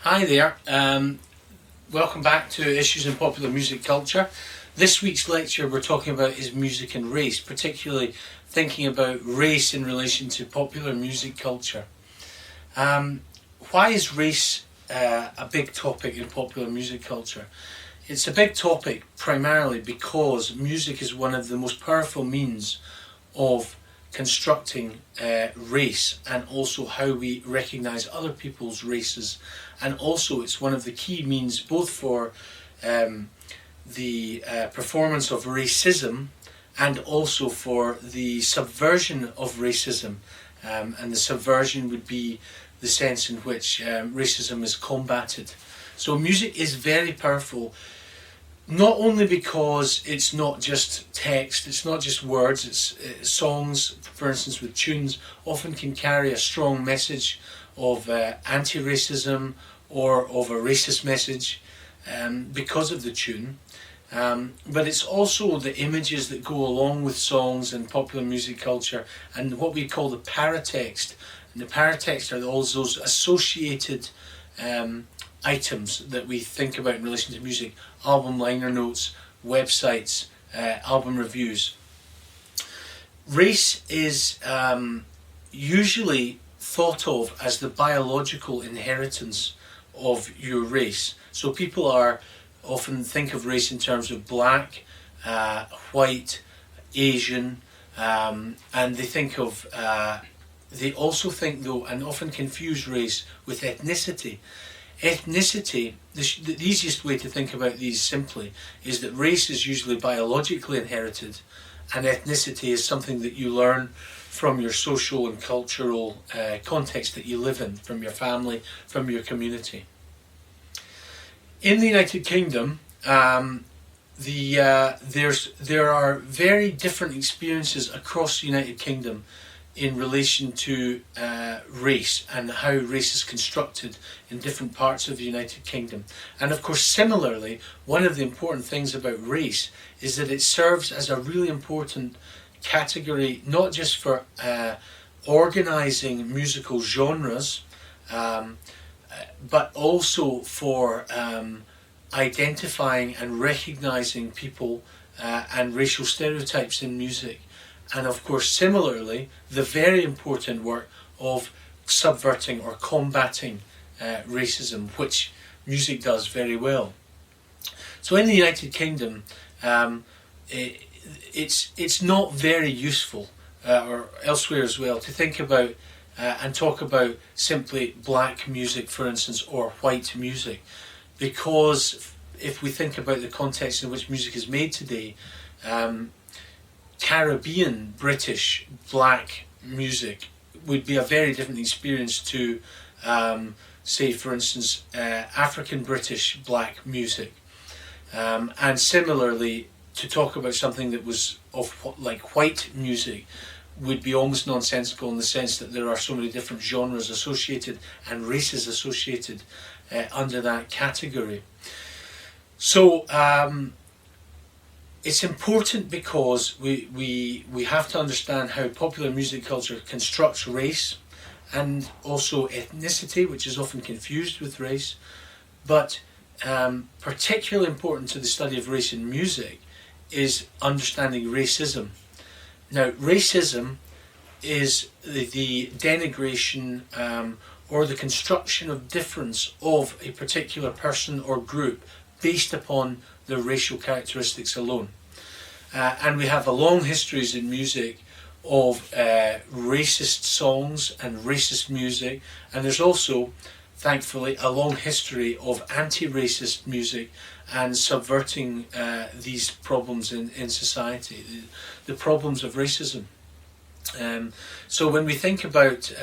Hi there, welcome back to Issues in Popular Music Culture. This week's lecture we're talking about is music and race, particularly thinking about race in relation to popular music culture. Why is race a big topic in popular music culture? It's a big topic primarily because music is one of the most powerful means of constructing race, and also how we recognise other people's races, and also it's one of the key means both for the performance of racism and also for the subversion of racism, and the subversion would be the sense in which racism is combated. So music is very powerful, not only because it's not just text, it's not just words, it's songs, for instance with tunes, often can carry a strong message of anti-racism or of a racist message because of the tune. But it's also the images that go along with songs and popular music culture, and what we call the paratext. And the paratext are all those associated items that we think about in relation to music: album liner notes, websites, album reviews. Race is usually thought of as the biological inheritance of your race. So people are often think of race in terms of black, white, Asian, and they also think though, and often confuse race with ethnicity. Ethnicity, the easiest way to think about these simply is that race is usually biologically inherited, and ethnicity is something that you learn from your social and cultural context that you live in, from your family, from your community. In the United Kingdom, there are very different experiences across the United Kingdom in relation to race and how race is constructed in different parts of the United Kingdom. And of course, similarly, one of the important things about race is that it serves as a really important category, not just for organising musical genres, but also for identifying and recognising people and racial stereotypes in music. And of course, similarly, the very important work of subverting or combating racism, which music does very well. So in the United Kingdom, it's not very useful, or elsewhere as well, to think about and talk about simply black music, for instance, or white music, because if we think about the context in which music is made today, Caribbean, British, black music would be a very different experience to, say, for instance, African British black music. And similarly, to talk about something that was of like white music would be almost nonsensical, in the sense that there are so many different genres associated and races associated under that category. So it's important because we have to understand how popular music culture constructs race and also ethnicity, which is often confused with race. But particularly important to the study of race in music is understanding racism. Now, racism is the denigration or the construction of difference of a particular person or group based upon their racial characteristics alone. And we have a long histories in music of racist songs and racist music, and there's also, thankfully, a long history of anti-racist music and subverting these problems in society, the problems of racism. So when we think about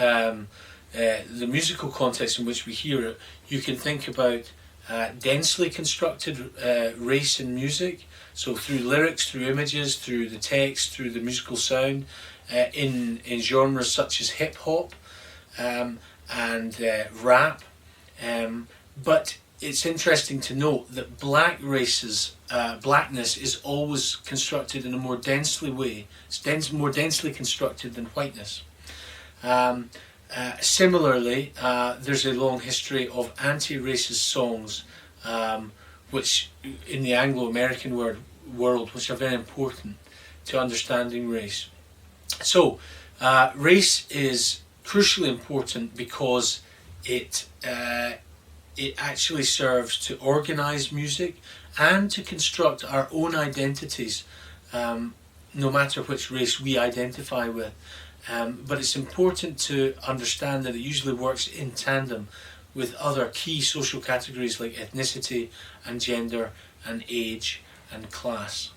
the musical context in which we hear it, you can think about densely constructed race in music, so through lyrics, through images, through the text, through the musical sound, in genres such as hip-hop and rap. But it's interesting to note that blackness is always constructed in a more densely way. It's more densely constructed than whiteness. Similarly, there's a long history of anti-racist songs, which in the Anglo-American world, which are very important to understanding race. So, race is crucially important because it actually serves to organise music and to construct our own identities, no matter which race we identify with. But it's important to understand that it usually works in tandem with other key social categories like ethnicity and gender and age and class.